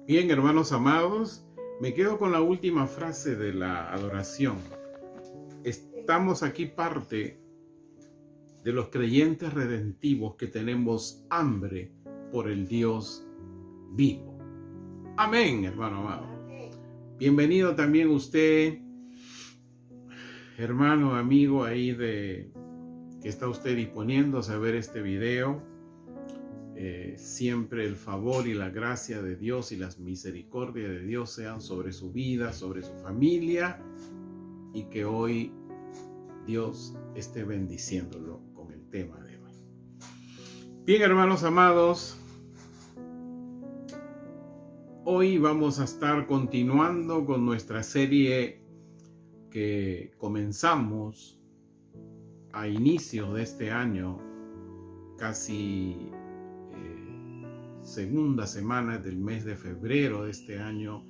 Bien, hermanos amados, me quedo con la última frase de la adoración. Estamos aquí parte de los creyentes redentivos que tenemos hambre por el Dios vivo. Amén, hermano amado. Bienvenido también usted, hermano, amigo ahí que está usted disponiéndose a ver este video. Siempre el favor y la gracia de Dios y las misericordias de Dios sean sobre su vida, sobre su familia, y que hoy Dios esté bendiciéndolo con el tema de hoy. Bien, hermanos amados, hoy vamos a estar continuando con nuestra serie que comenzamos a inicio de este año, casi segunda semana del mes de febrero de este año,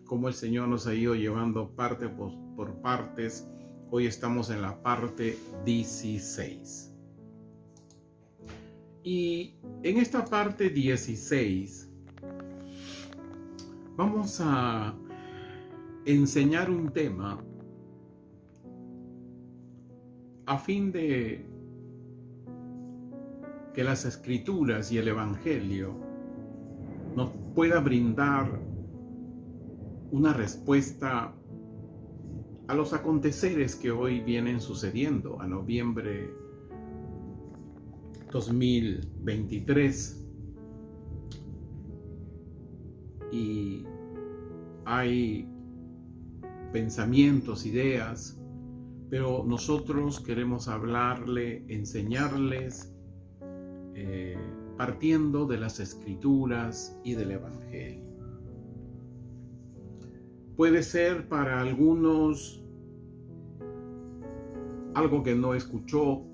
como el Señor nos ha ido llevando parte por partes. Hoy estamos en la parte 16. Y en esta parte 16 vamos a enseñar un tema a fin de que las Escrituras y el Evangelio nos pueda brindar una respuesta a los aconteceres que hoy vienen sucediendo a noviembre 2023. Y hay pensamientos, ideas, pero nosotros queremos hablarle, enseñarles, partiendo de las Escrituras y del Evangelio. Puede ser para algunos algo que no escuchó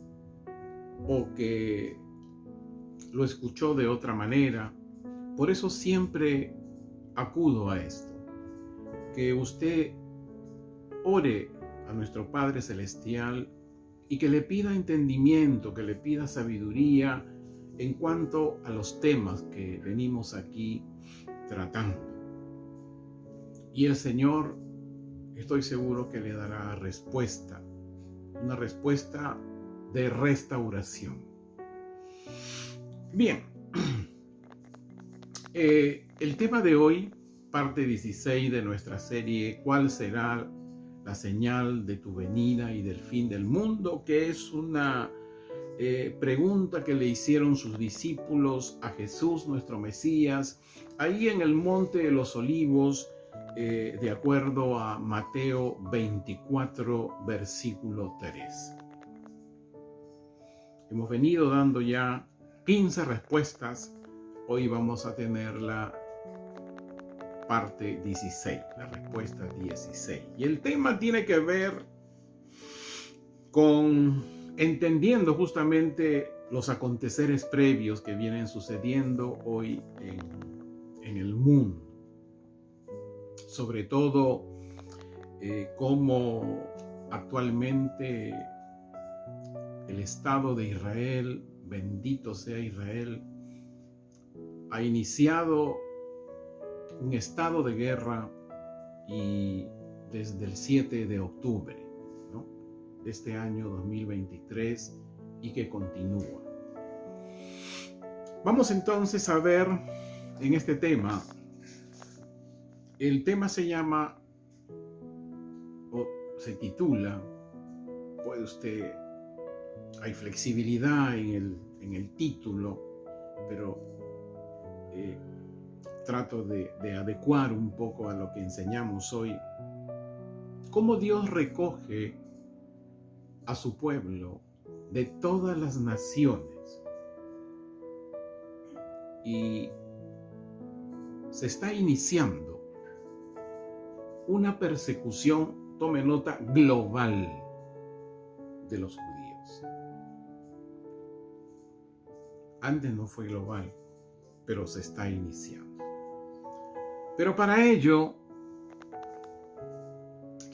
o que lo escuchó de otra manera. Por eso siempre acudo a esto, que usted ore a nuestro Padre Celestial y que le pida entendimiento, que le pida sabiduría en cuanto a los temas que venimos aquí tratando. Y el Señor, estoy seguro que le dará respuesta, una respuesta de restauración. Bien, el tema de hoy, parte 16 de nuestra serie, ¿cuál será la señal de tu venida y del fin del mundo?, que es una pregunta que le hicieron sus discípulos a Jesús, nuestro Mesías, ahí en el Monte de los Olivos, de acuerdo a Mateo 24, versículo 3. Hemos venido dando ya 15 respuestas. Hoy vamos a tener la parte 16, la respuesta 16. Y el tema tiene que ver con entendiendo justamente los aconteceres previos que vienen sucediendo hoy en el mundo. Sobre todo, cómo actualmente el Estado de Israel, bendito sea Israel, ha iniciado un estado de guerra, y desde el 7 de octubre, ¿no?, de este año 2023, y que continúa. Vamos entonces a ver en este tema. El tema se llama, o se titula, puede usted, hay flexibilidad en el título, pero trato de adecuar un poco a lo que enseñamos hoy. Cómo Dios recoge a su pueblo de todas las naciones, y se está iniciando una persecución, tome nota, global de los judíos. Antes no fue global, pero se está iniciando. Pero para ello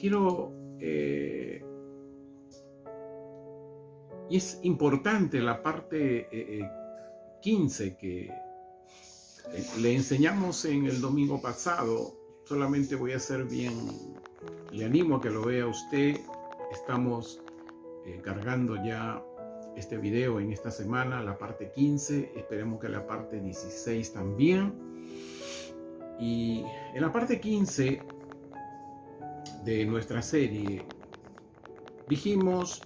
quiero Y es importante la parte 15 que le enseñamos en el domingo pasado. Solamente voy a hacer bien, le animo a que lo vea usted. Estamos cargando ya este video en esta semana, la parte 15, esperemos que la parte 16 también. Y en la parte 15 de nuestra serie dijimos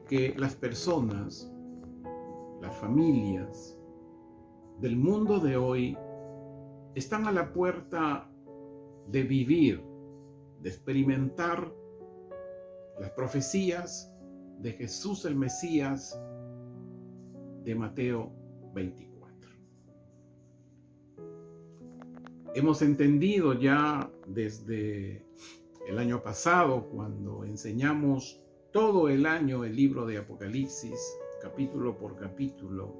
que las personas, las familias del mundo de hoy están a la puerta de vivir, de experimentar las profecías de Jesús el Mesías de Mateo 24. Hemos entendido ya desde el año pasado, cuando enseñamos todo el año el libro de Apocalipsis, capítulo por capítulo,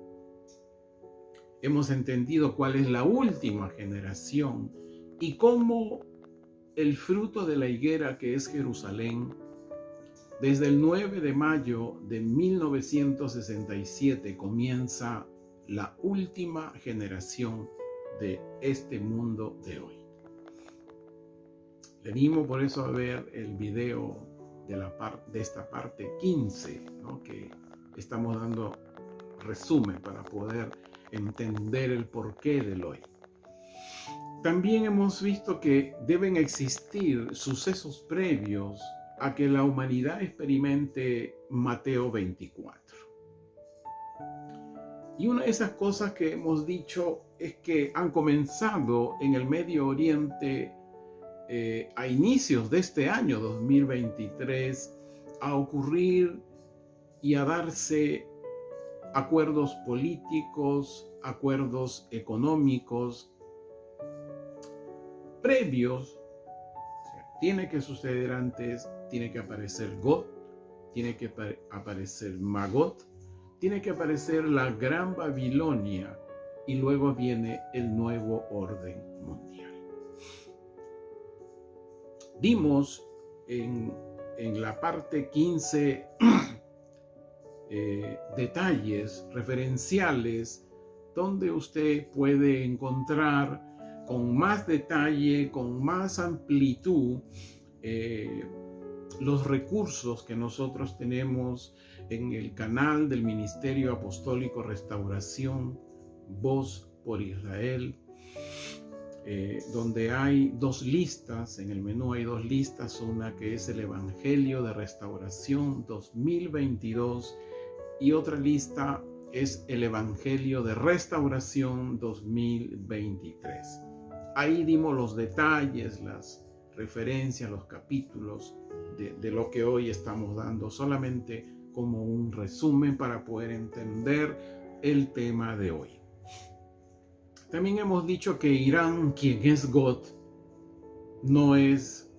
hemos entendido cuál es la última generación y cómo el fruto de la higuera que es Jerusalén, desde el 9 de mayo de 1967 comienza la última generación de este mundo de hoy. Le animo por eso a ver el video de esta parte 15, ¿no? Que estamos dando resumen para poder entender el porqué del hoy. También hemos visto que deben existir sucesos previos a que la humanidad experimente Mateo 24. Y una de esas cosas que hemos dicho es que han comenzado en el Medio Oriente a inicios de este año 2023 a ocurrir y a darse acuerdos políticos, acuerdos económicos previos. O sea, tiene que suceder antes, tiene que aparecer Gog, tiene que aparecer Magot, tiene que aparecer la Gran Babilonia y luego viene el nuevo orden mundial. Dimos en la parte 15 detalles referenciales donde usted puede encontrar con más detalle, con más amplitud, los recursos que nosotros tenemos en el canal del Ministerio Apostólico Restauración, Voz por Israel, donde hay dos listas. En el menú hay dos listas, una que es el Evangelio de Restauración 2022 y otra lista es el Evangelio de Restauración 2023. Ahí dimos los detalles, las referencias, los capítulos de lo que hoy estamos dando, solamente como un resumen para poder entender el tema de hoy. También hemos dicho que Irán, quien es Gog, no es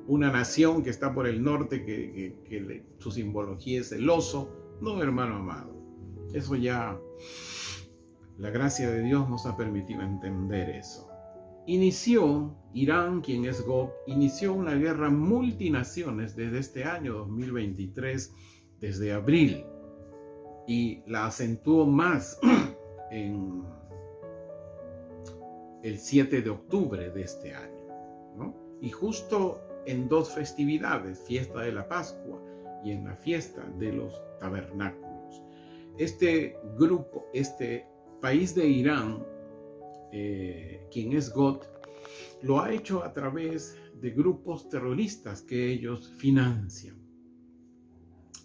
una nación que está por el norte, que su simbología es el oso. No, hermano amado. Eso ya, la gracia de Dios nos ha permitido entender eso. Irán, quien es Gog, inició una guerra multinaciones desde este año 2023, desde abril, y la acentuó más en el 7 de octubre de este año, ¿no? Y justo en dos festividades, fiesta de la Pascua y en la fiesta de los tabernáculos. Este grupo, este país de Irán, quien es Gog, lo ha hecho a través de grupos terroristas que ellos financian.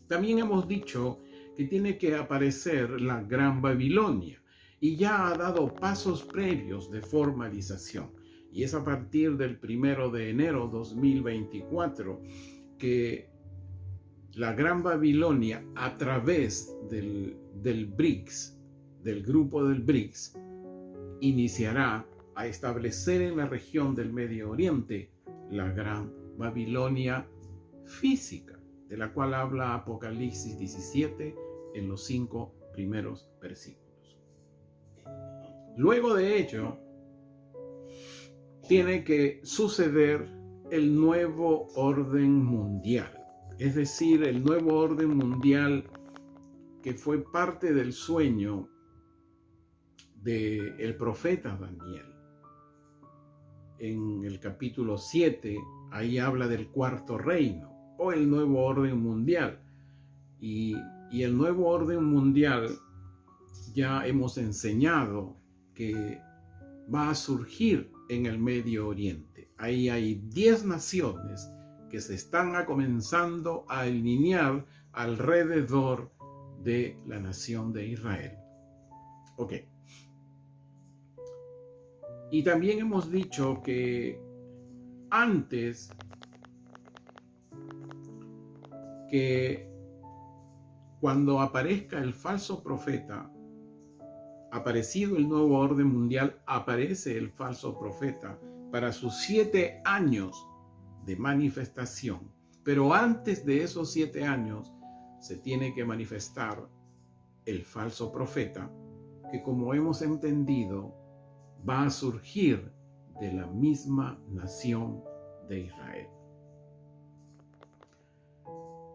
También hemos dicho que tiene que aparecer la Gran Babilonia y ya ha dado pasos previos de formalización. Y es a partir del 1 de enero 2024 que la Gran Babilonia, a través del BRICS, del grupo del BRICS, iniciará a establecer en la región del Medio Oriente la Gran Babilonia física, de la cual habla Apocalipsis 17 en los 5 primeros versículos. Luego de ello, tiene que suceder el nuevo orden mundial, es decir, el nuevo orden mundial que fue parte del sueño del profeta Daniel. En el capítulo 7, ahí habla del cuarto reino o el nuevo orden mundial. Y el nuevo orden mundial ya hemos enseñado que va a surgir en el Medio Oriente. Ahí hay 10 naciones que se están comenzando a alinear alrededor de la nación de Israel. Ok. Y también hemos dicho que antes que cuando aparezca el falso profeta, aparecido el nuevo orden mundial, aparece el falso profeta para sus 7 años de manifestación. Pero antes de esos 7 años se tiene que manifestar el falso profeta, que como hemos entendido, va a surgir de la misma nación de Israel.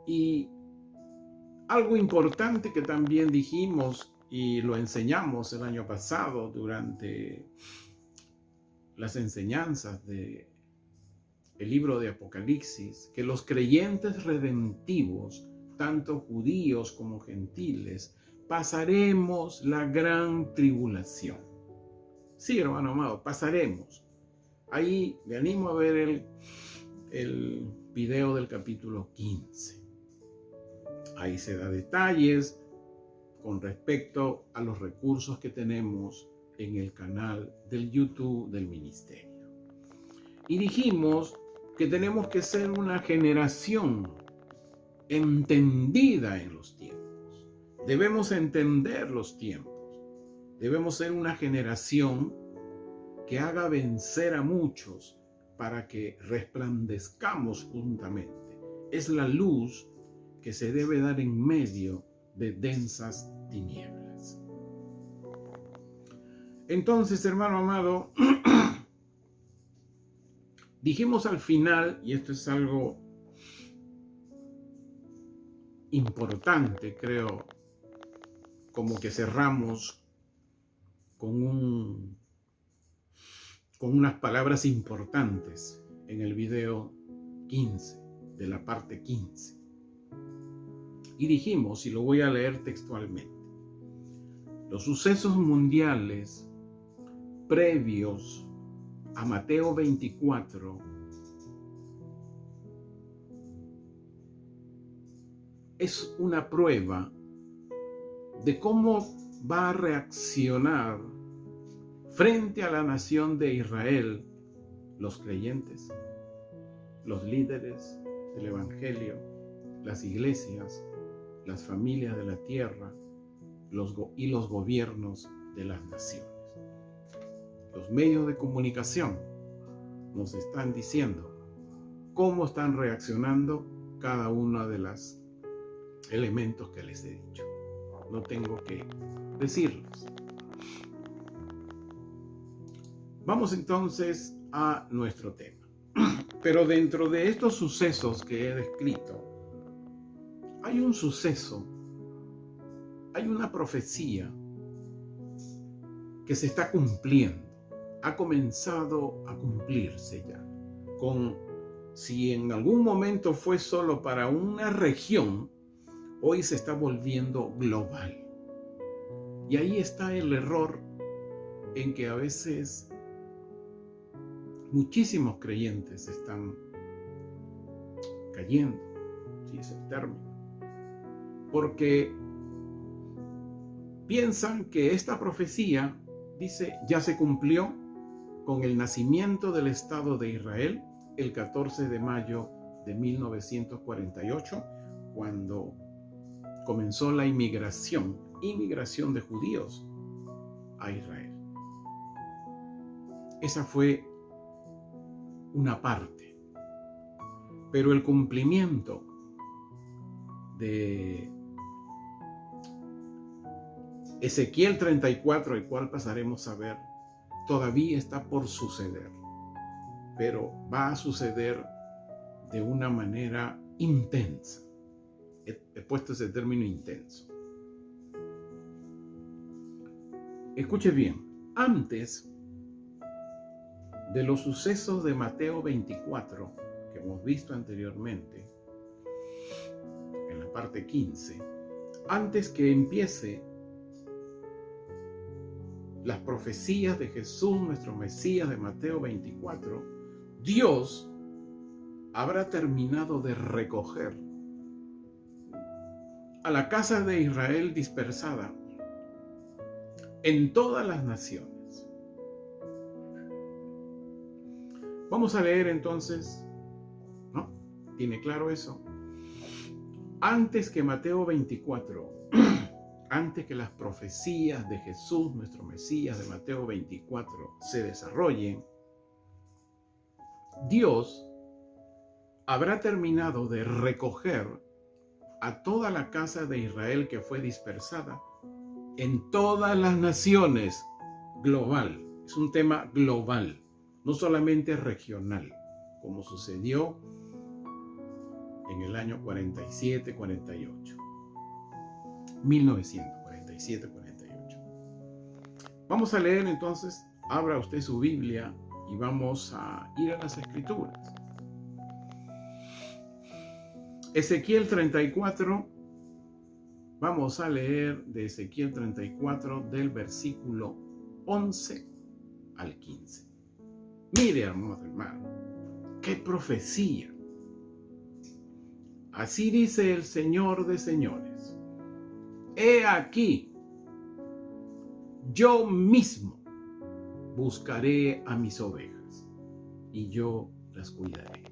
Y algo importante que también dijimos y lo enseñamos el año pasado durante las enseñanzas del libro de Apocalipsis, que los creyentes redentivos, tanto judíos como gentiles, pasaremos la gran tribulación. Sí, hermano amado, pasaremos. Ahí le animo a ver el video del capítulo 15. Ahí se da detalles con respecto a los recursos que tenemos en el canal del YouTube del ministerio. Y dijimos que tenemos que ser una generación entendida en los tiempos. Debemos entender los tiempos. Debemos ser una generación que haga vencer a muchos para que resplandezcamos juntamente. Es la luz que se debe dar en medio de densas tinieblas. Entonces, hermano amado, dijimos al final, y esto es algo importante, creo, como que cerramos con unas palabras importantes en el video 15, de la parte 15. Y dijimos, y lo voy a leer textualmente, los sucesos mundiales previos a Mateo 24 es una prueba de cómo va a reaccionar frente a la nación de Israel los creyentes, los líderes del Evangelio, las iglesias, las familias de la tierra y los gobiernos de las naciones. Los medios de comunicación nos están diciendo cómo están reaccionando cada uno de los elementos que les he dicho. No tengo que decirlos. Vamos entonces a nuestro tema. Pero dentro de estos sucesos que he descrito, hay un suceso, hay una profecía que se está cumpliendo, ha comenzado a cumplirse ya. Si en algún momento fue solo para una región, hoy se está volviendo global. Y ahí está el error en que a veces muchísimos creyentes están cayendo, si es el término, porque piensan que esta profecía, dice, ya se cumplió con el nacimiento del Estado de Israel el 14 de mayo de 1948, cuando comenzó la inmigración de judíos a Israel. Esa fue una parte, pero el cumplimiento de Ezequiel 34, el cual pasaremos a ver, todavía está por suceder. pero va a suceder de una manera intensa. He puesto ese término intenso. Escuche bien, antes de los sucesos de Mateo 24, que hemos visto anteriormente, en la parte 15, antes que empiece las profecías de Jesús, nuestro Mesías, de Mateo 24, Dios habrá terminado de recoger a la casa de Israel dispersada en todas las naciones. Vamos a leer entonces, ¿no? ¿Tiene claro eso? Antes que Mateo 24, antes que las profecías de Jesús, nuestro Mesías, de Mateo 24, se desarrollen, Dios habrá terminado de recoger a toda la casa de Israel que fue dispersada en todas las naciones, global. Es un tema global, no solamente regional, como sucedió en el año 47-48. 1947-48. Vamos a leer entonces, abra usted su Biblia y vamos a ir a las Escrituras. Ezequiel 34, vamos a leer de Ezequiel 34 del versículo 11 al 15. Mire, hermano, qué profecía. Así dice el Señor de señores: he aquí, yo mismo buscaré a mis ovejas y yo las cuidaré.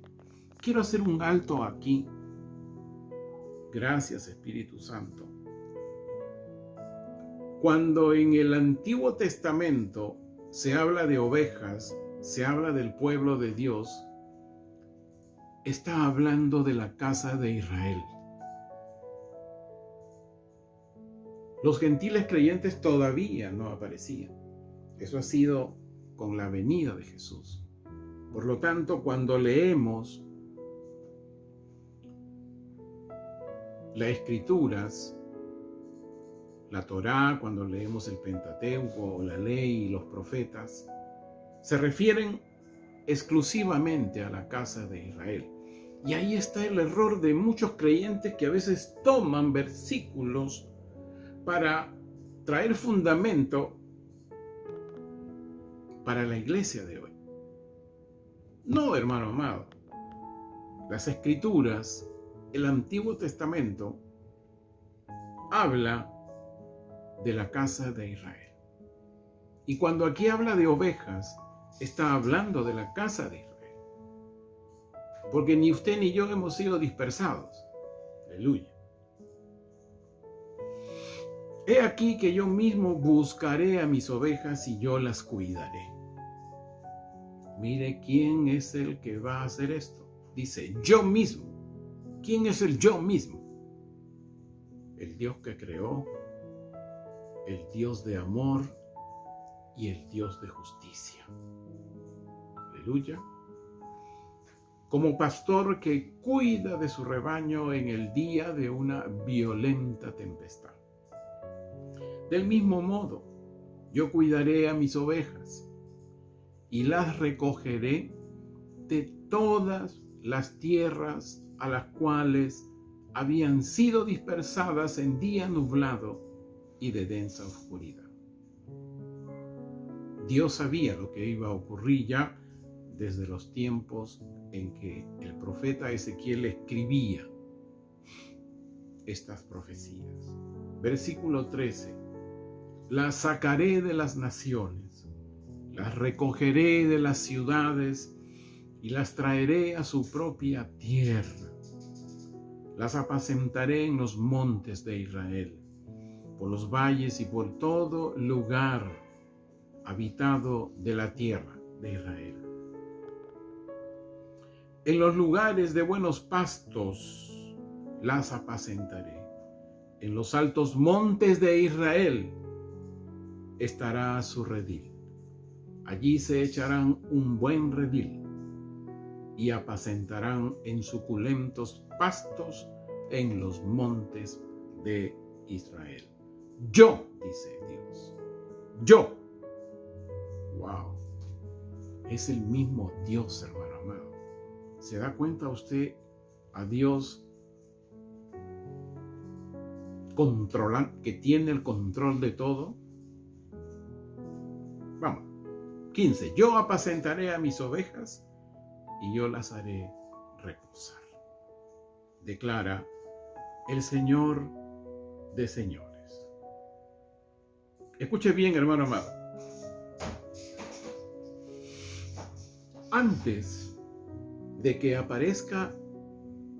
Quiero hacer un alto aquí. Gracias, Espíritu Santo. Cuando en el Antiguo Testamento se habla de ovejas, se habla del pueblo de Dios, está hablando de la casa de Israel. Los gentiles creyentes todavía no aparecían. Eso ha sido con la venida de Jesús. Por lo tanto, cuando leemos las Escrituras, la Torá, cuando leemos el Pentateuco, la ley y los profetas, se refieren exclusivamente a la casa de Israel. Y ahí está el error de muchos creyentes que a veces toman versículos para traer fundamento para la iglesia de hoy. No, hermano amado. Las Escrituras, el Antiguo Testamento, habla de la casa de Israel. Y cuando aquí habla de ovejas, está hablando de la casa de Israel. Porque ni usted ni yo hemos sido dispersados. Aleluya. He aquí que yo mismo buscaré a mis ovejas y yo las cuidaré. Mire quién es el que va a hacer esto. Dice, yo mismo. ¿Quién es el yo mismo? El Dios que creó, el Dios de amor y el Dios de justicia. Aleluya. Como pastor que cuida de su rebaño en el día de una violenta tempestad. Del mismo modo, yo cuidaré a mis ovejas y las recogeré de todas las tierras a las cuales habían sido dispersadas en día nublado y de densa oscuridad. Dios sabía lo que iba a ocurrir ya desde los tiempos en que el profeta Ezequiel escribía estas profecías. Versículo 13. Las sacaré de las naciones, las recogeré de las ciudades y las traeré a su propia tierra. Las apacentaré en los montes de Israel, por los valles y por todo lugar habitado de la tierra de Israel. En los lugares de buenos pastos las apacentaré. En los altos montes de Israel estará su redil. Allí se echarán un buen redil y apacentarán en suculentos pastos en los montes de Israel. Yo, dice Dios, yo. Wow, es el mismo Dios, hermano amado. ¿Se da cuenta usted a Dios que tiene el control de todo? Vamos. 15. Yo apacentaré a mis ovejas y yo las haré reposar, declara el Señor de señores. Escuche bien, hermano amado. Antes de que aparezca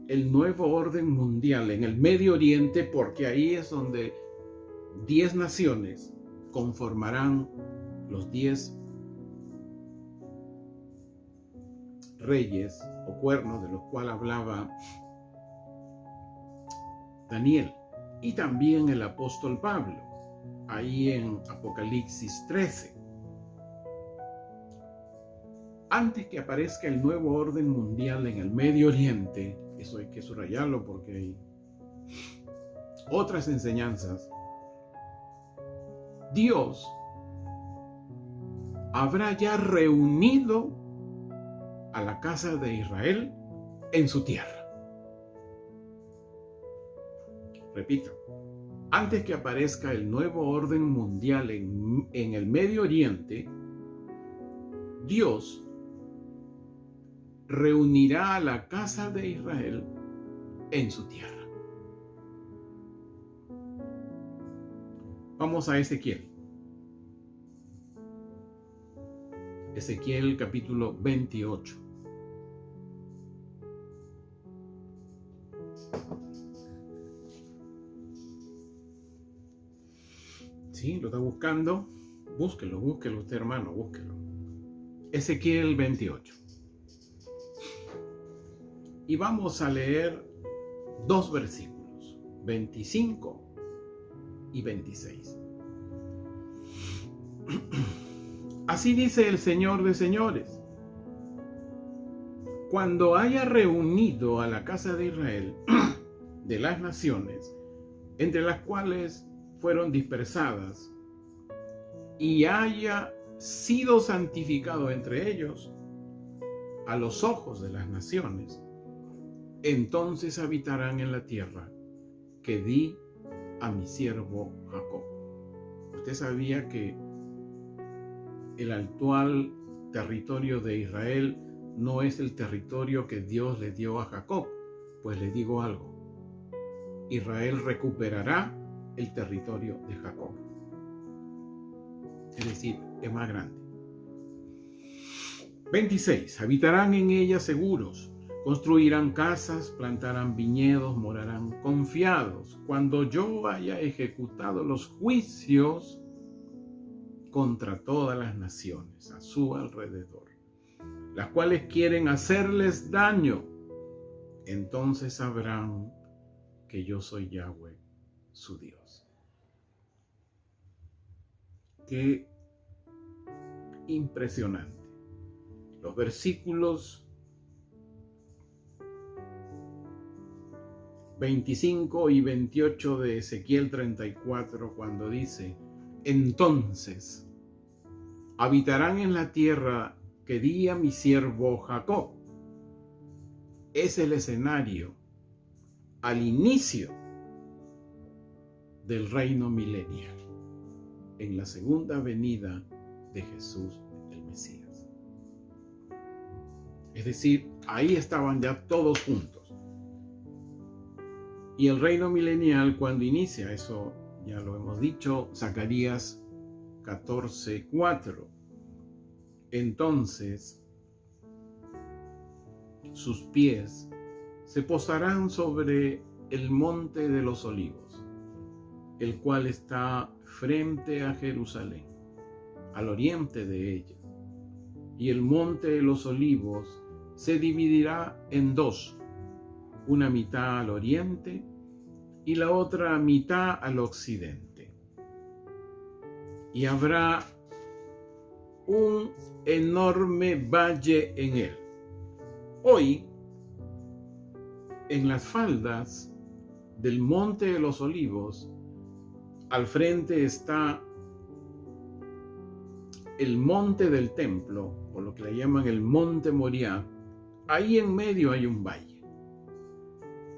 el nuevo orden mundial en el Medio Oriente, porque ahí es donde 10 naciones conformarán los 10 reyes o cuernos de los cuales hablaba Daniel y también el apóstol Pablo, ahí en Apocalipsis 13. Antes que aparezca el nuevo orden mundial en el Medio Oriente, eso hay que subrayarlo porque hay otras enseñanzas, Dios habrá ya reunido a la casa de Israel en su tierra. Repito, antes que aparezca el nuevo orden mundial en el Medio Oriente, Dios reunirá a la casa de Israel en su tierra. Vamos a Ezequiel. Ezequiel capítulo 28. ¿Sí? ¿Lo está buscando? Búsquelo usted, hermano, búsquelo. Ezequiel 28. Y vamos a leer 2 versículos, 25 y 26. Así dice el Señor de señores: cuando haya reunido a la casa de Israel de las naciones, entre las cuales fueron dispersadas, y haya sido santificado entre ellos a los ojos de las naciones, entonces habitarán en la tierra que di a mi siervo Jacob. Usted sabía que el actual territorio de Israel no es el territorio que Dios le dio a Jacob. Pues le digo algo: Israel recuperará el territorio de Jacob. Es decir, es más grande. 26. Habitarán en ella seguros, construirán casas, plantarán viñedos, morarán confiados, cuando yo haya ejecutado los juicios contra todas las naciones a su alrededor, las cuales quieren hacerles daño. Entonces sabrán que yo soy Yahweh, su Dios. Qué impresionante. Los versículos 25 y 28 de Ezequiel 34, cuando dice: entonces habitarán en la tierra que di a mi siervo Jacob. Es el escenario al inicio del reino milenial, en la segunda venida de Jesús el Mesías. Es decir, ahí estaban ya todos juntos. Y el reino milenial, cuando inicia, eso ya lo hemos dicho, Zacarías 14:4. Entonces sus pies se posarán sobre el monte de los olivos, el cual está frente a Jerusalén, al oriente de ella. Y el monte de los olivos se dividirá en 2, una mitad al oriente y la otra mitad al occidente. Y habrá un enorme valle en él, Hoy, en las faldas del Monte de los Olivos, al frente está el monte del templo, o lo que le llaman el Monte Moriah. Ahí en medio hay un valle.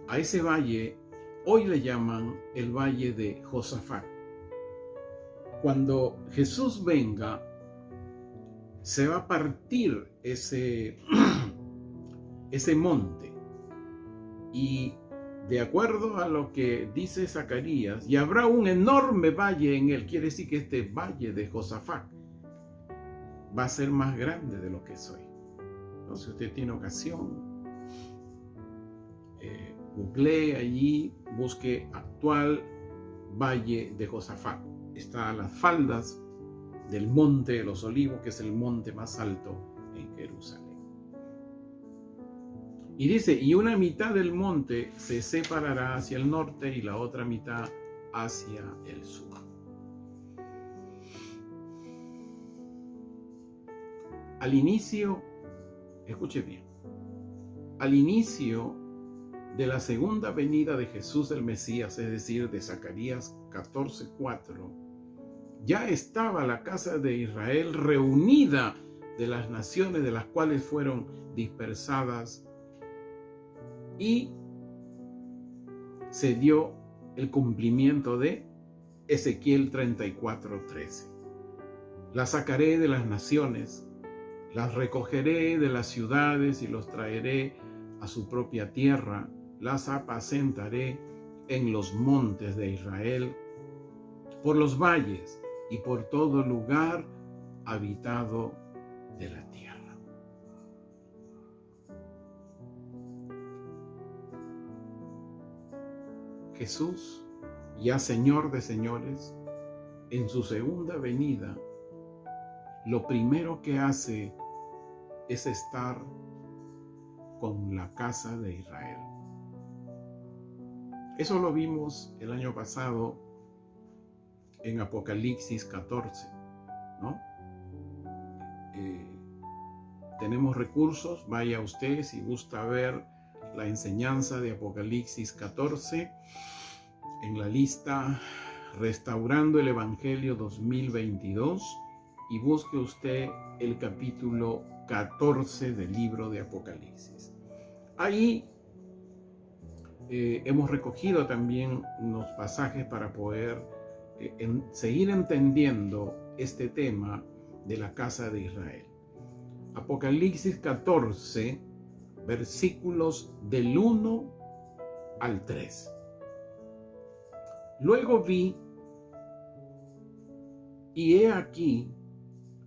A ese valle hoy le llaman el Valle de Josafat. Cuando Jesús venga, se va a partir ese monte. Y de acuerdo a lo que dice Zacarías, y habrá un enorme valle en él. Quiere decir que este valle de Josafat va a ser más grande de lo que soy. Entonces, si usted tiene ocasión, googlee allí, busque actual Valle de Josafat. Está a las faldas del Monte de los Olivos, que es el monte más alto en Jerusalén. Y dice, y una mitad del monte se separará hacia el norte y la otra mitad hacia el sur. Al inicio, escuche bien, al inicio de la segunda venida de Jesús el Mesías, es decir, de Zacarías 14:4, ya estaba la casa de Israel reunida de las naciones de las cuales fueron dispersadas, y se dio el cumplimiento de Ezequiel 34:13. Las sacaré de las naciones, las recogeré de las ciudades y los traeré a su propia tierra, las apacentaré en los montes de Israel, por los valles y por todo lugar habitado de la tierra. Jesús, ya Señor de señores, en su segunda venida, lo primero que hace es estar con la casa de Israel. Eso lo vimos el año pasado en Apocalipsis 14, ¿no? Tenemos recursos, vaya usted si gusta ver la enseñanza de Apocalipsis 14 en la lista Restaurando el Evangelio 2022, y busque usted el capítulo 14 del libro de Apocalipsis. Ahí hemos recogido también unos pasajes para poder seguir entendiendo este tema de la casa de Israel. Apocalipsis 14, versículos del 1 al 3. Luego vi, y he aquí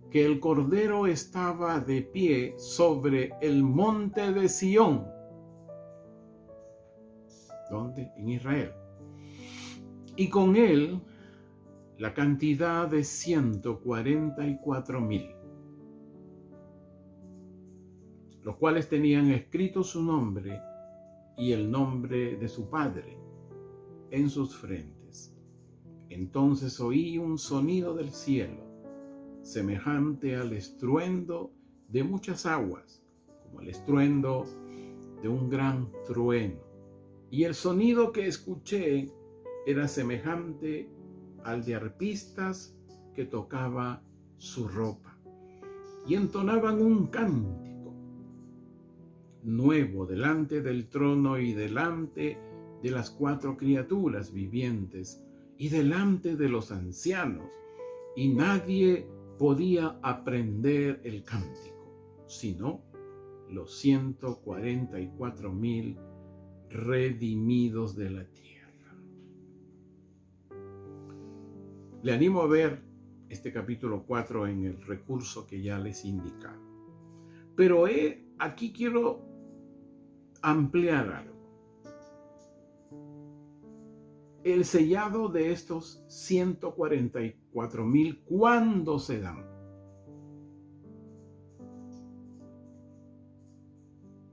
que el Cordero estaba de pie sobre el monte de Sión. ¿Dónde? En Israel. Y con él la cantidad de 144,000, los cuales tenían escrito su nombre y el nombre de su padre en sus frentes. Entonces oí un sonido del cielo, semejante al estruendo de muchas aguas, como el estruendo de un gran trueno. Y el sonido que escuché era semejante al de arpistas que tocaba su ropa, y entonaban un cántico nuevo delante del trono y delante de las 4 criaturas vivientes y delante de los ancianos, y nadie podía aprender el cántico, sino los 144,000 redimidos de la tierra. Le animo a ver este capítulo 4 en el recurso que ya les he indicado. Pero aquí quiero ampliar algo. El sellado de estos 144,000, ¿cuándo se dan?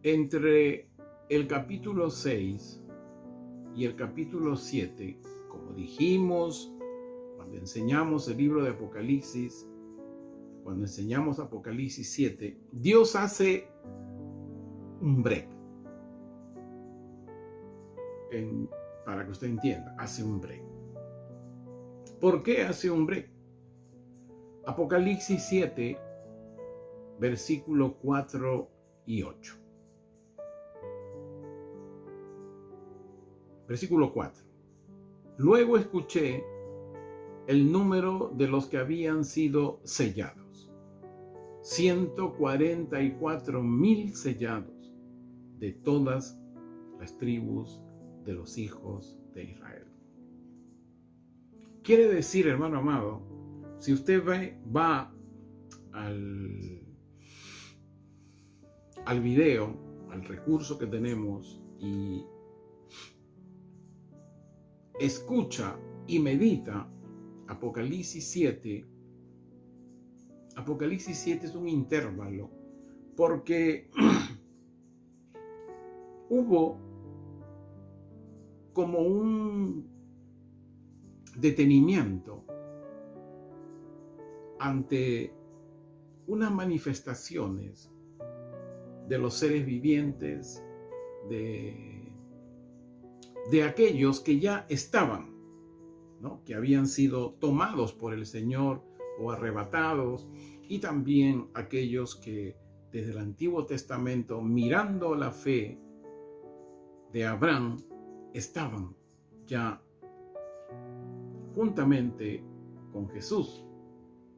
Entre el capítulo 6 y el capítulo 7, como dijimos cuando enseñamos el libro de un break. Para que usted entienda, hace un break. ¿Por qué hace un break? Apocalipsis 7, versículos 4 y 8. Versículo 4. Luego escuché el número de los que habían sido sellados. 144,000 sellados de todas las tribus de los hijos de Israel. Quiere decir, hermano amado, si usted va al video, al recurso que tenemos y escucha y medita Apocalipsis 7, Apocalipsis 7 es un intervalo porque hubo como un detenimiento ante unas manifestaciones de los seres vivientes, de aquellos que ya estaban, ¿no? Que habían sido tomados por el Señor o arrebatados, y también aquellos que desde el Antiguo Testamento, mirando la fe de Abraham, estaban ya juntamente con Jesús,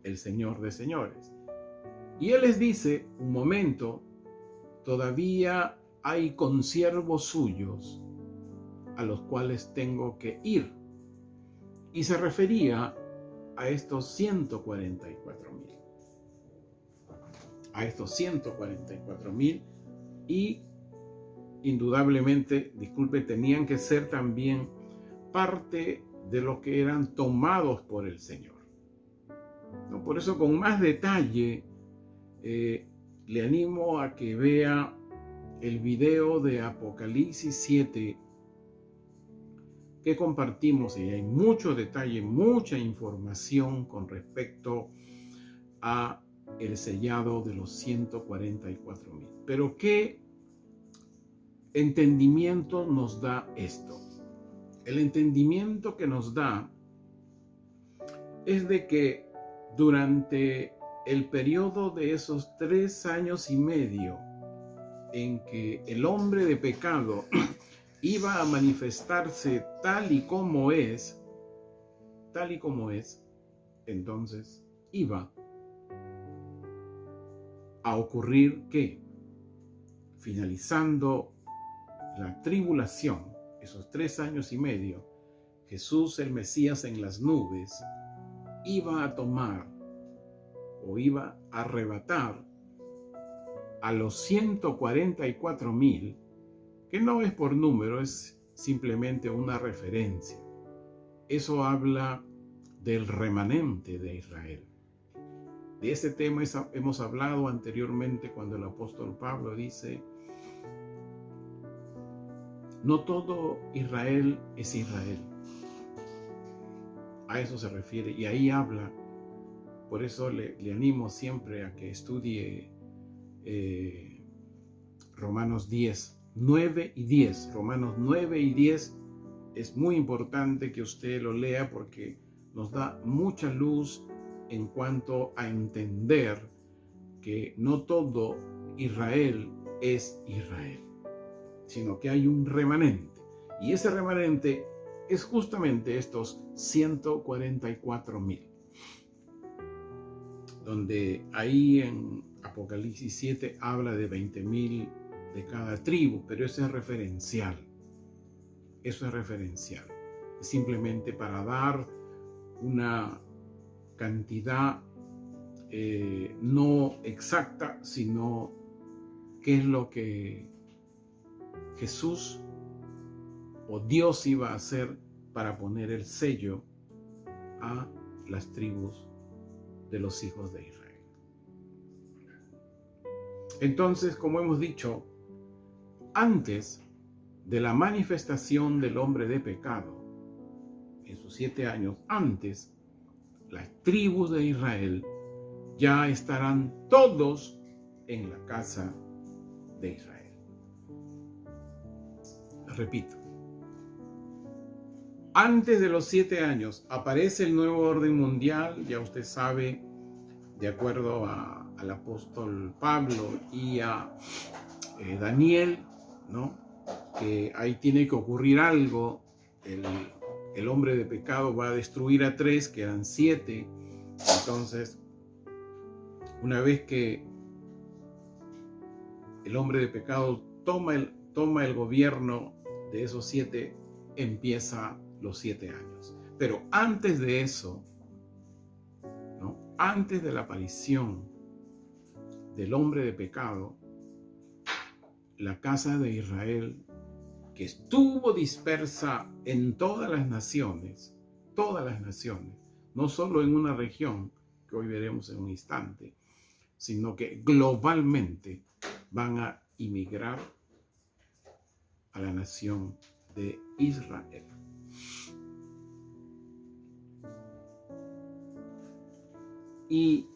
el Señor de señores. Y Él les dice, un momento, todavía hay consiervos suyos a los cuales tengo que ir. Y se refería a estos 144,000. A estos 144,000, y indudablemente, disculpe, tenían que ser también parte de los que eran tomados por el Señor. ¿No? Por eso, con más detalle, le animo a que vea el video de Apocalipsis 7 que compartimos, y hay mucho detalle, mucha información con respecto a el sellado de los 144,000. Pero ¿qué entendimiento nos da esto? El entendimiento que nos da es de que durante el periodo de esos 3 años y medio en que el hombre de pecado iba a manifestarse tal y como es, entonces iba a ocurrir que, finalizando la tribulación, esos 3 años y medio, Jesús el Mesías en las nubes iba a tomar o iba a arrebatar a los 144,000, que no es por número, es simplemente una referencia. Eso habla del remanente de Israel. De ese tema hemos hablado anteriormente cuando el apóstol Pablo dice: no todo Israel es Israel. A eso se refiere, y ahí habla. Por eso le animo siempre a que estudie Romanos 10, 9 y 10. Romanos 9 y 10 es muy importante que usted lo lea porque nos da mucha luz en cuanto a entender que no todo Israel es Israel, sino que hay un remanente. Y ese remanente es justamente estos 144,000. Donde ahí en Apocalipsis 7 habla de 20,000 de cada tribu, pero eso es referencial. Eso es referencial. Es simplemente para dar una cantidad no exacta, sino qué es lo que Jesús o Dios iba a hacer para poner el sello a las tribus de los hijos de Israel. Entonces, como hemos dicho, antes de la manifestación del hombre de pecado, en sus 7 años, antes, las tribus de Israel ya estarán todos en la casa de Israel. repito, antes de los 7 años aparece el nuevo orden mundial, ya usted sabe, de acuerdo al apóstol Pablo y a Daniel, ¿no? Que ahí tiene que ocurrir algo. El hombre de pecado va a destruir a 3, quedan 7. Entonces, una vez que el hombre de pecado toma el gobierno de esos 7, empieza los 7 años. Pero antes de eso, ¿no? Antes de la aparición del hombre de pecado, la casa de Israel, que estuvo dispersa en todas las naciones, no solo en una región, que hoy veremos en un instante, sino que globalmente van a inmigrar a la nación de Israel. Y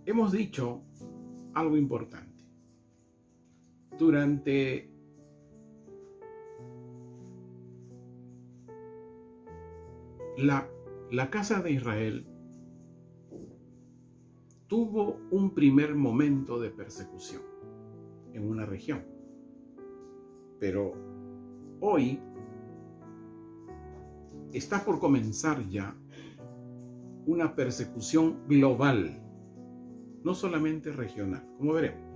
hemos dicho algo importante. Durante la casa de Israel tuvo un primer momento de persecución en una región. Pero hoy está por comenzar ya una persecución global, no solamente regional, como veremos.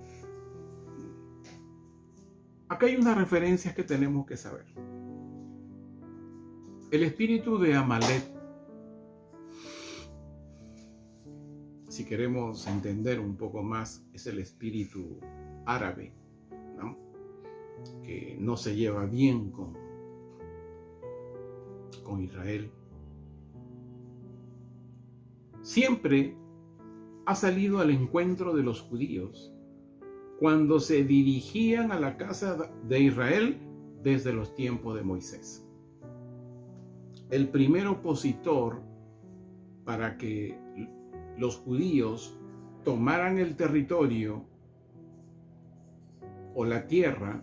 Acá hay unas referencias que tenemos que saber. El espíritu de Amalek, si queremos entender un poco más, es el espíritu árabe, ¿no? Que no se lleva bien con Israel. Siempre ha salido al encuentro de los judíos cuando se dirigían a la casa de Israel desde los tiempos de Moisés. El primer opositor para que los judíos tomaran el territorio o la tierra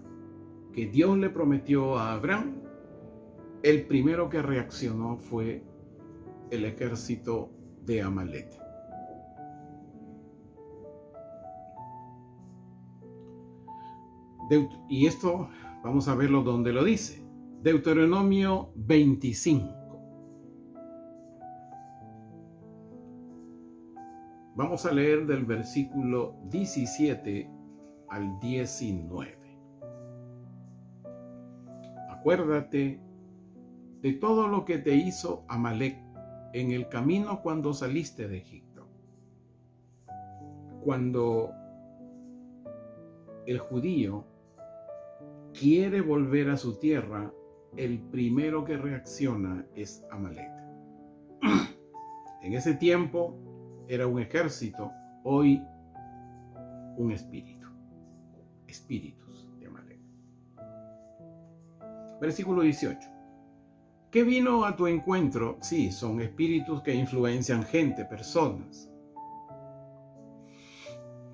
que Dios le prometió a Abraham, el primero que reaccionó fue el ejército de Amalek. Y esto vamos a verlo donde lo dice. Deuteronomio 25. Vamos a leer del versículo 17 al 19. Acuérdate de todo lo que te hizo Amalek en el camino cuando saliste de Egipto. Cuando el judío quiere volver a su tierra, el primero que reacciona es Amalek. En ese tiempo era un ejército, hoy un espíritu. Espíritus de Amalek. Versículo 18. ¿Qué vino a tu encuentro? Sí, son espíritus que influencian gente, personas.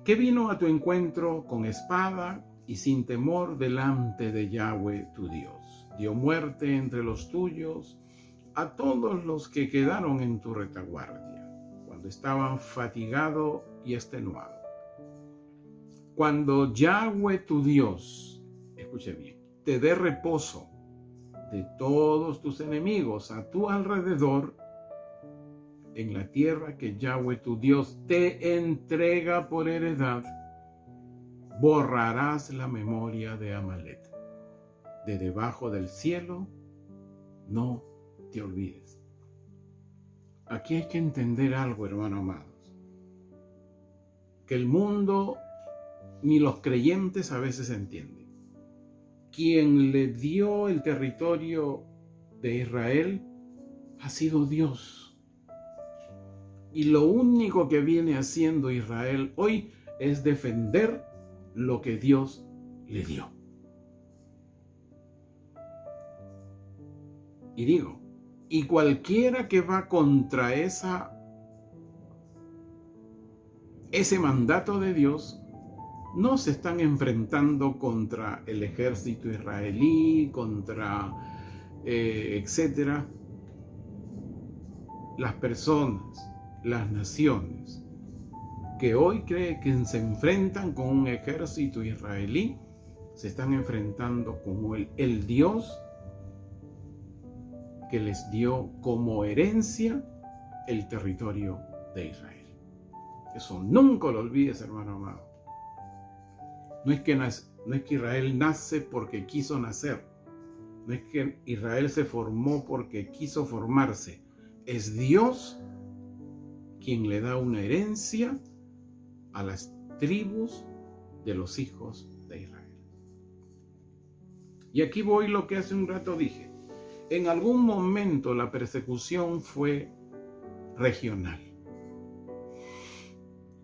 ¿Qué vino a tu encuentro con espada y sin temor delante de Yahweh tu Dios? Dio muerte entre los tuyos a todos los que quedaron en tu retaguardia, cuando estaban fatigados y extenuados. Cuando Yahweh tu Dios, escuche bien, te dé reposo de todos tus enemigos a tu alrededor, en la tierra que Yahweh tu Dios te entrega por heredad, borrarás la memoria de Amalek. De debajo del cielo, no te olvides. Aquí hay que entender algo, hermanos amados, que el mundo ni los creyentes a veces entienden. Quien le dio el territorio de Israel ha sido Dios. Y lo único que viene haciendo Israel hoy es defender lo que Dios le dio. Y digo, y cualquiera que va contra ese mandato de Dios no se están enfrentando contra el ejército israelí, contra etcétera. Las personas, las naciones que hoy creen que se enfrentan con un ejército israelí, se están enfrentando con el Dios que les dio como herencia el territorio de Israel. Eso nunca lo olvides, hermano amado. No es que Israel nace porque quiso nacer. No es que Israel se formó porque quiso formarse. Es Dios quien le da una herencia a las tribus de los hijos de Israel. Y aquí voy lo que hace un rato dije. En algún momento la persecución fue regional.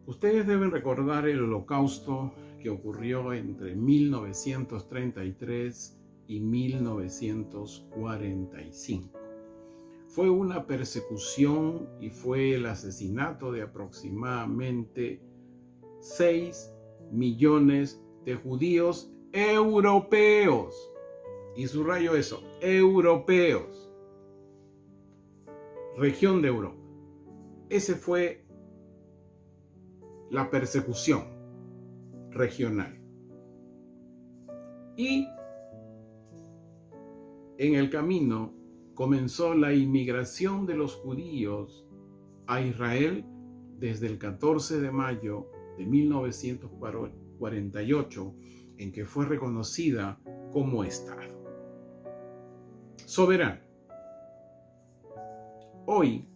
Ustedes deben recordar el Holocausto que ocurrió entre 1933 y 1945. Fue una persecución y fue el asesinato de aproximadamente 6 millones de judíos europeos. Y subrayo eso, europeos. Región de Europa. Esa fue la persecución regional. Y en el camino comenzó la inmigración de los judíos a Israel desde el 14 de mayo de 1948, en que fue reconocida como Estado soberano. Hoy,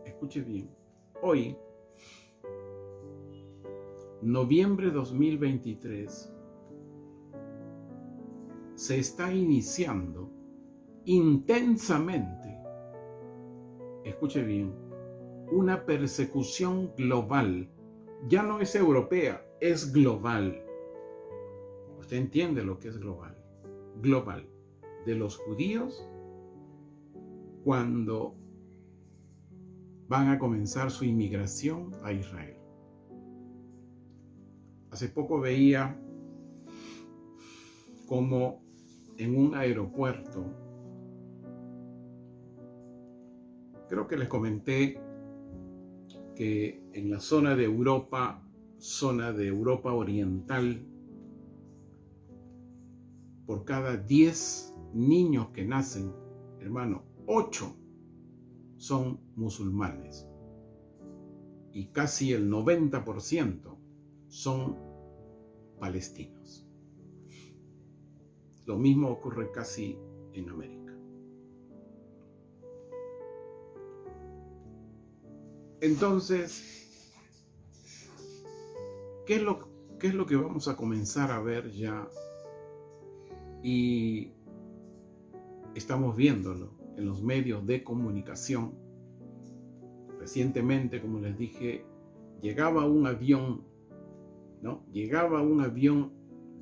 escuche bien, hoy, noviembre 2023, se está iniciando intensamente, escuche bien, una persecución global. Ya no es europea, es global. Usted entiende lo que es global. Global. De los judíos cuando van a comenzar su inmigración a Israel. Hace poco veía como en un aeropuerto, creo que les comenté que en la zona de Europa Oriental, por cada 10 niños que nacen, hermano, 8 son musulmanes y casi el 90% son palestinos. Lo mismo ocurre casi en América. Entonces, ¿qué es lo que vamos a comenzar a ver ya? Y estamos viéndolo en los medios de comunicación. Recientemente, como les dije, llegaba un avión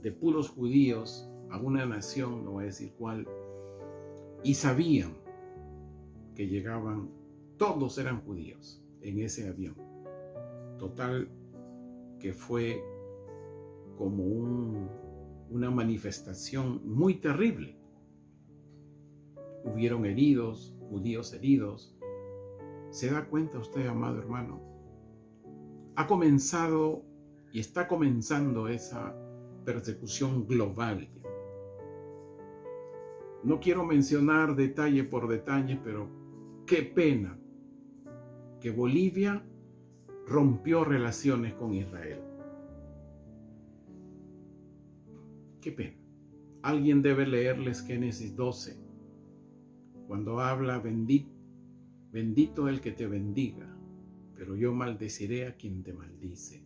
de puros judíos a una nación, no voy a decir cuál, y sabían que llegaban, todos eran judíos en ese avión. Total, que fue como una manifestación muy terrible. Hubieron heridos, judíos heridos. ¿Se da cuenta usted, amado hermano? Ha comenzado y está comenzando esa persecución global. No quiero mencionar detalle por detalle, pero qué pena que Bolivia rompió relaciones con Israel. Qué pena. Alguien debe leerles Génesis 12, cuando habla bendito el que te bendiga, pero yo maldeciré a quien te maldice.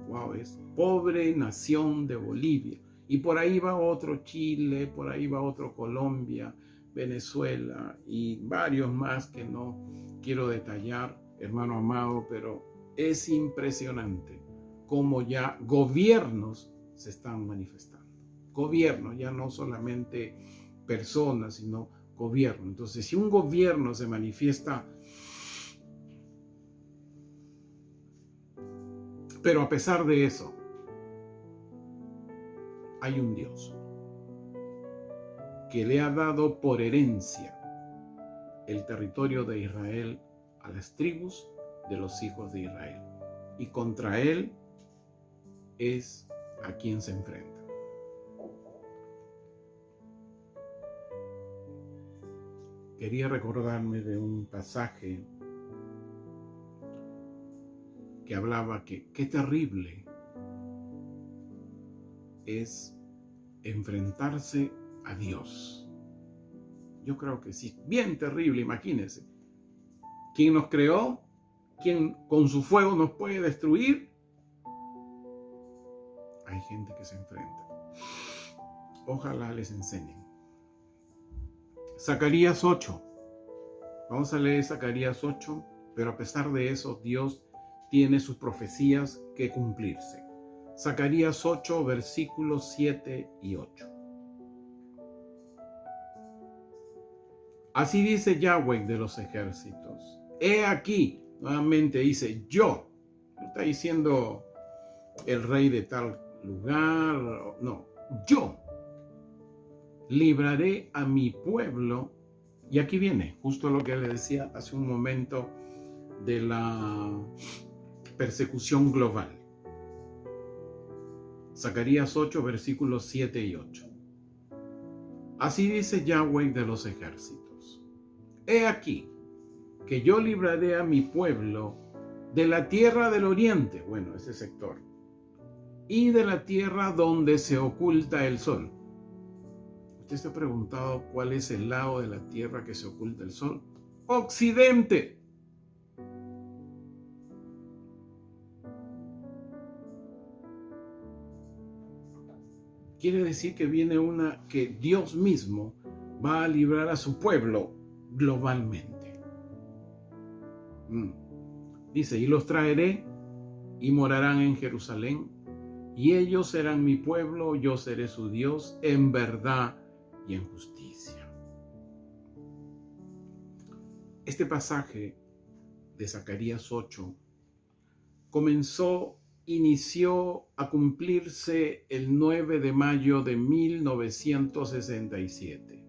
Wow, es pobre nación de Bolivia. Y por ahí va otro Chile, por ahí va otro Colombia, Venezuela y varios más que no quiero detallar, hermano amado, pero es impresionante cómo ya gobiernos se están manifestando. Gobiernos, ya no solamente personas, sino gobierno. Entonces, si un gobierno se manifiesta, pero a pesar de eso, hay un Dios que le ha dado por herencia el territorio de Israel a las tribus de los hijos de Israel. Y contra él es a quien se enfrenta. Quería recordarme de un pasaje que hablaba que qué terrible es enfrentarse a Dios. Yo creo que sí, bien terrible, imagínense. ¿Quién nos creó? ¿Quién con su fuego nos puede destruir? Hay gente que se enfrenta. Ojalá les enseñen. Zacarías 8. Vamos a leer Zacarías 8, pero a pesar de eso, Dios tiene sus profecías que cumplirse. Zacarías 8, versículos 7 y 8. Así dice Yahweh de los ejércitos. He aquí, nuevamente dice yo. No está diciendo el rey de tal lugar. No, yo libraré a mi pueblo. Y aquí viene justo lo que le decía hace un momento de la persecución global. Zacarías 8, versículos 7 y 8. Así dice Yahweh de los ejércitos. He aquí que yo libraré a mi pueblo de la tierra del oriente, bueno, ese sector, y de la tierra donde se oculta el sol. ¿Usted se ha preguntado cuál es el lado de la tierra que se oculta el sol? Occidente. Quiere decir que viene que Dios mismo va a librar a su pueblo globalmente. Dice, y los traeré y morarán en Jerusalén, y ellos serán mi pueblo, yo seré su Dios en verdad y en justicia. Este pasaje de Zacarías 8 inició a cumplirse el 9 de mayo de 1967,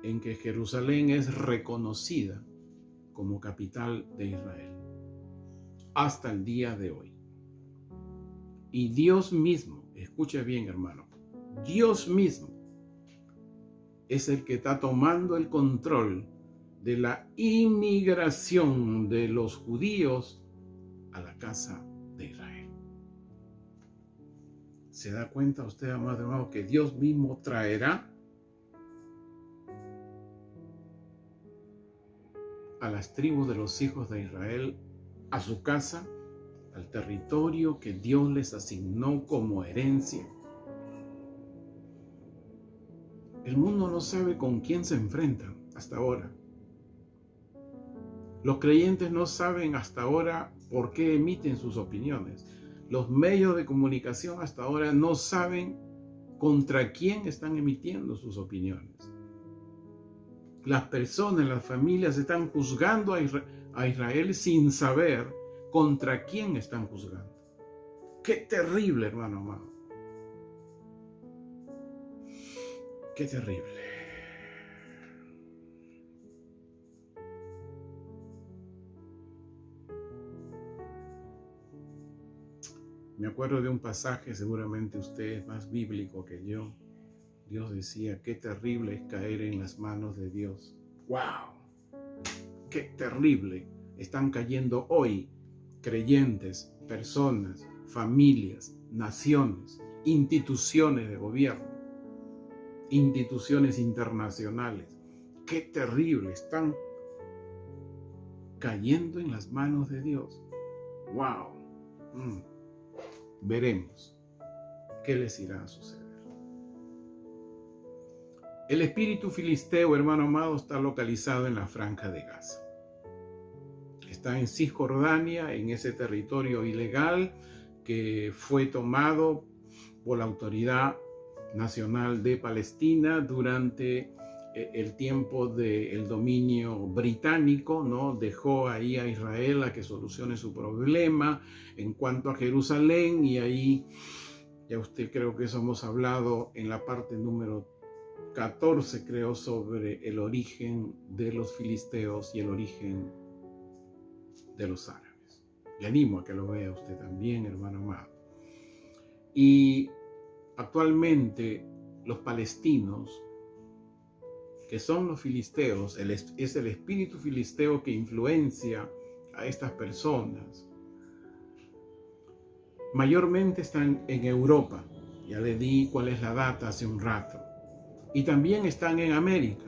en que Jerusalén es reconocida como capital de Israel, hasta el día de hoy. Y Dios mismo, escuche bien hermano, Dios mismo es el que está tomando el control de la inmigración de los judíos a la casa de Israel. ¿Se da cuenta usted, amado hermano, que Dios mismo traerá a las tribus de los hijos de Israel a su casa, al territorio que Dios les asignó como herencia? El mundo no sabe con quién se enfrentan hasta ahora. Los creyentes no saben hasta ahora por qué emiten sus opiniones. Los medios de comunicación hasta ahora no saben contra quién están emitiendo sus opiniones. Las personas, las familias están juzgando a Israel sin saber contra quién están juzgando. Qué terrible, hermano amado. Qué terrible. Me acuerdo de un pasaje, seguramente usted es más bíblico que yo. Dios decía, qué terrible es caer en las manos de Dios. ¡Wow! ¡Qué terrible! Están cayendo hoy creyentes, personas, familias, naciones, instituciones de gobierno, instituciones internacionales. ¡Qué terrible! Están cayendo en las manos de Dios. ¡Wow! Veremos qué les irá a suceder. El espíritu filisteo, hermano amado, está localizado en la Franja de Gaza. Está en Cisjordania, en ese territorio ilegal que fue tomado por la Autoridad Nacional de Palestina durante el tiempo del dominio británico, ¿no? Dejó ahí a Israel a que solucione su problema en cuanto a Jerusalén, y ahí Ya usted creo que eso hemos hablado en la parte número 14, creo, sobre el origen de los filisteos y el origen de los árabes. Le animo a que lo vea usted también, hermano amado. Y actualmente los palestinos, que son los filisteos, es el espíritu filisteo que influencia a estas personas. Mayormente están en Europa, ya le di cuál es la data hace un rato, y también están en América.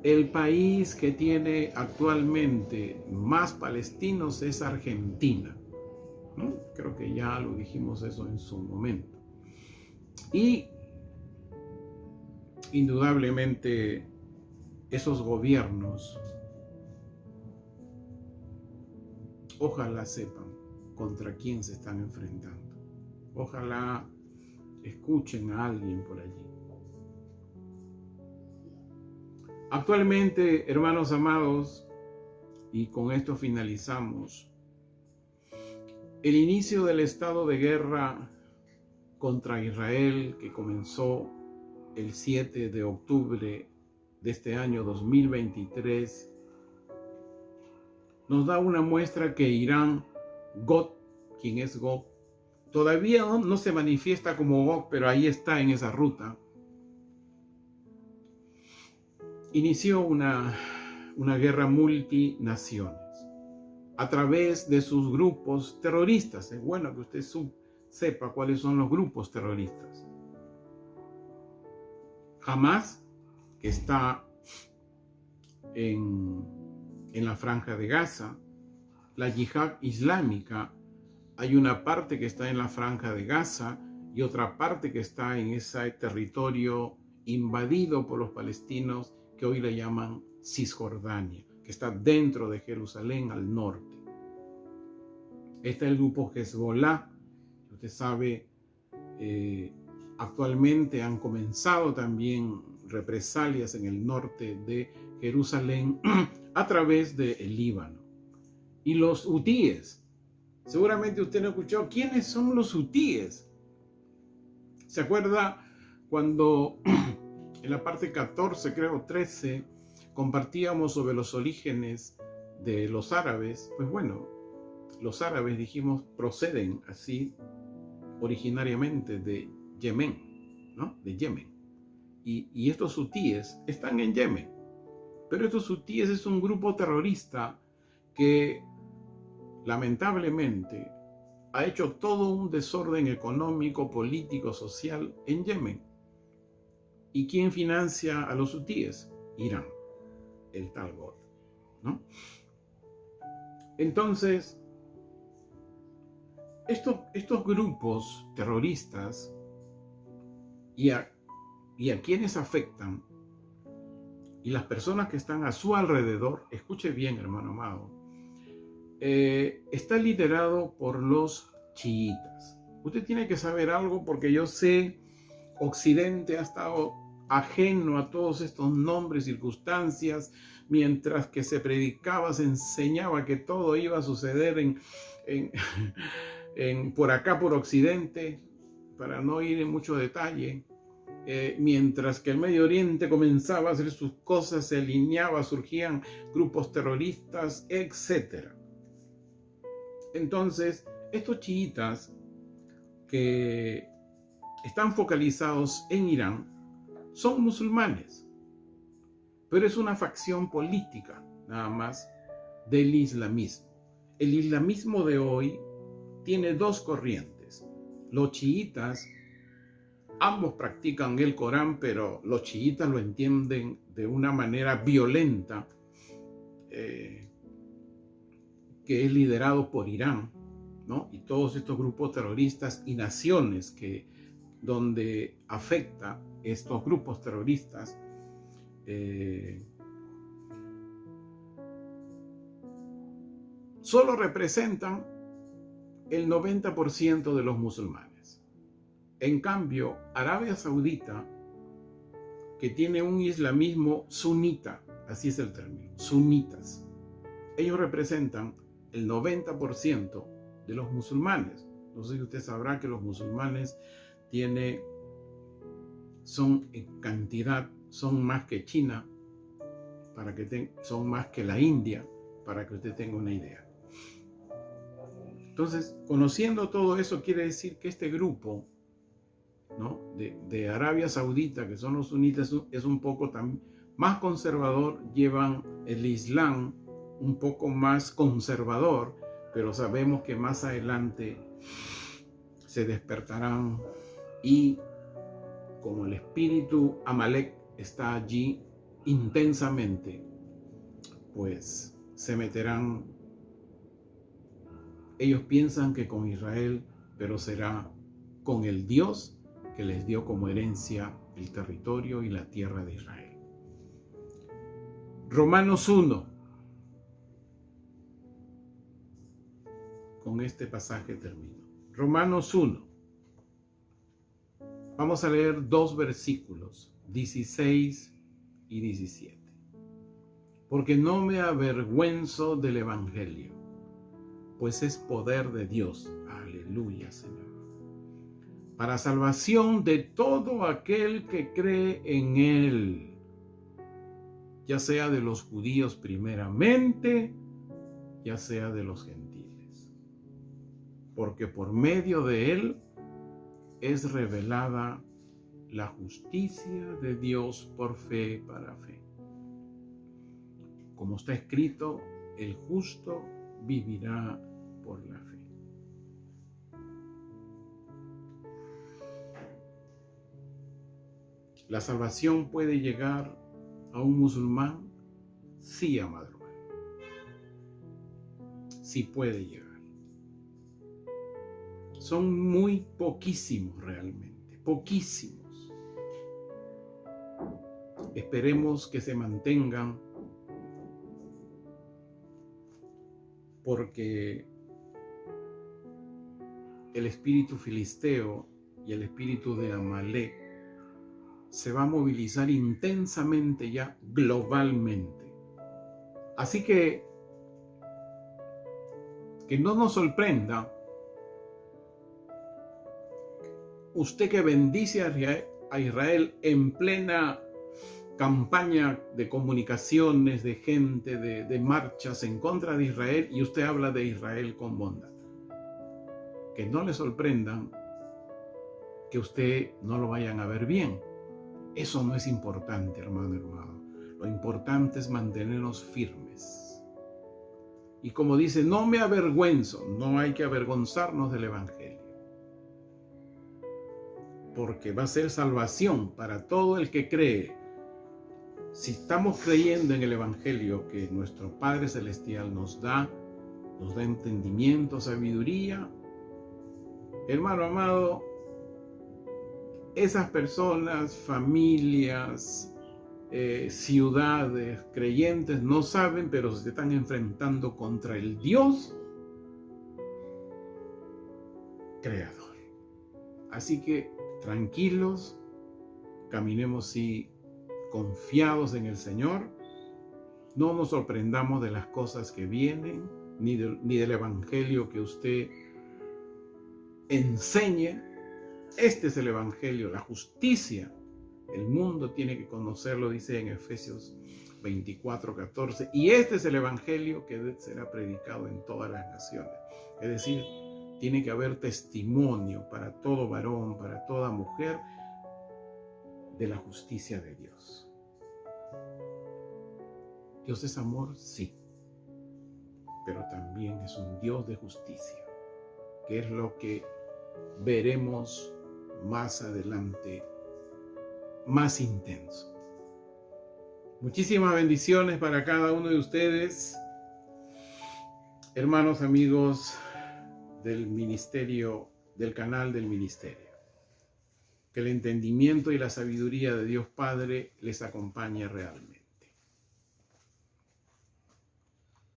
El país que tiene actualmente más palestinos es Argentina, ¿no? Creo que ya lo dijimos eso en su momento. Y indudablemente esos gobiernos ojalá sepan contra quién se están enfrentando. Ojalá escuchen a alguien por allí. Actualmente, hermanos amados, y con esto finalizamos, el inicio del estado de guerra contra Israel, que comenzó el 7 de octubre de este año 2023, nos da una muestra que Irán, Gog, quien es Gog, todavía no se manifiesta como Gog, pero ahí está en esa ruta. Inició una guerra multinaciones a través de sus grupos terroristas. Es bueno que usted sepa cuáles son los grupos terroristas. Hamas, que está en la Franja de Gaza, la Yihad Islámica, hay una parte que está en la Franja de Gaza y otra parte que está en ese territorio invadido por los palestinos que hoy le llaman Cisjordania, que está dentro de Jerusalén al norte. Está el grupo Hezbollah, que usted sabe, actualmente han comenzado también represalias en el norte de Jerusalén a través del Líbano. Y los hutíes, seguramente usted no escuchó, ¿quiénes son los hutíes? ¿Se acuerda cuando en la parte 14, creo 13, compartíamos sobre los orígenes de los árabes? Pues bueno, los árabes, dijimos, proceden así originariamente de Yemen, ¿no? De Yemen. Y estos hutíes están en Yemen. Pero estos hutíes es un grupo terrorista que lamentablemente ha hecho todo un desorden económico, político, social en Yemen. ¿Y quién financia a los hutíes? Irán, el tal God, ¿no? Entonces, estos grupos terroristas y a quienes afectan y las personas que están a su alrededor, escuche bien, hermano amado, está liderado por los chiitas. Usted tiene que saber algo porque yo sé, Occidente ha estado ajeno a todos estos nombres, circunstancias, mientras que se predicaba, se enseñaba que todo iba a suceder por acá, por Occidente, para no ir en mucho detalle. Mientras que el Medio Oriente comenzaba a hacer sus cosas, se alineaba, surgían grupos terroristas, etc. Entonces, estos chiitas que están focalizados en Irán son musulmanes, pero es una facción política, nada más, del islamismo. El islamismo de hoy tiene dos corrientes. Los chiitas, ambos practican el Corán, pero los chiitas lo entienden de una manera violenta, que es liderado por Irán, ¿no? Y todos estos grupos terroristas y naciones donde afecta estos grupos terroristas, solo representan el 90% de los musulmanes. En cambio, Arabia Saudita, que tiene un islamismo sunita, así es el término, sunitas, ellos representan el 90% de los musulmanes. No sé si usted sabrá que los musulmanes son en cantidad, son más que China, son más que la India, para que usted tenga una idea. Entonces, conociendo todo eso, quiere decir que este grupo, ¿no?, de Arabia Saudita, que son los sunitas, es un poco más conservador, llevan el Islam un poco más conservador, pero sabemos que más adelante se despertarán y como el espíritu Amalek está allí intensamente, pues se meterán. Ellos piensan que con Israel, pero será con el Dios que les dio como herencia el territorio y la tierra de Israel. Romanos 1. Con este pasaje termino. Romanos 1. Vamos a leer 2 versículos, 16 y 17. Porque no me avergüenzo del evangelio, pues es poder de Dios. Aleluya, Señor. Para salvación de todo aquel que cree en Él, ya sea de los judíos primeramente, ya sea de los gentiles. Porque por medio de Él es revelada la justicia de Dios por fe para fe. Como está escrito, el justo vivirá por la fe. ¿La salvación puede llegar a un musulmán? Sí, amado hermano. Sí puede llegar. Son muy poquísimos realmente, poquísimos. Esperemos que se mantengan, porque el espíritu filisteo y el espíritu de Amalek se va a movilizar intensamente ya globalmente. Así que no nos sorprenda usted que bendice a Israel en plena campaña de comunicaciones, de gente, de marchas en contra de Israel, y usted habla de Israel con bondad. Que no le sorprendan que usted no lo vayan a ver bien. Eso no es importante, hermano. Lo importante es mantenernos firmes. Y como dice, no me avergüenzo, no hay que avergonzarnos del evangelio. Porque va a ser salvación para todo el que cree. Si estamos creyendo en el evangelio que nuestro Padre Celestial nos da entendimiento, sabiduría, hermano amado, esas personas, familias, ciudades, creyentes no saben, pero se están enfrentando contra el Dios creador. Así que tranquilos, caminemos sí confiados en el Señor, no nos sorprendamos de las cosas que vienen, ni del evangelio que usted enseñe. Este es el evangelio, la justicia. El mundo tiene que conocerlo, dice en Efesios 24:14. Y este es el evangelio que será predicado en todas las naciones. Es decir, tiene que haber testimonio para todo varón, para toda mujer, de la justicia de Dios. Dios es amor, sí, pero también es un Dios de justicia, que es lo que veremos más adelante, más intenso. Muchísimas bendiciones para cada uno de ustedes, hermanos, amigos del ministerio, del canal del ministerio. Que el entendimiento y la sabiduría de Dios Padre les acompañe realmente.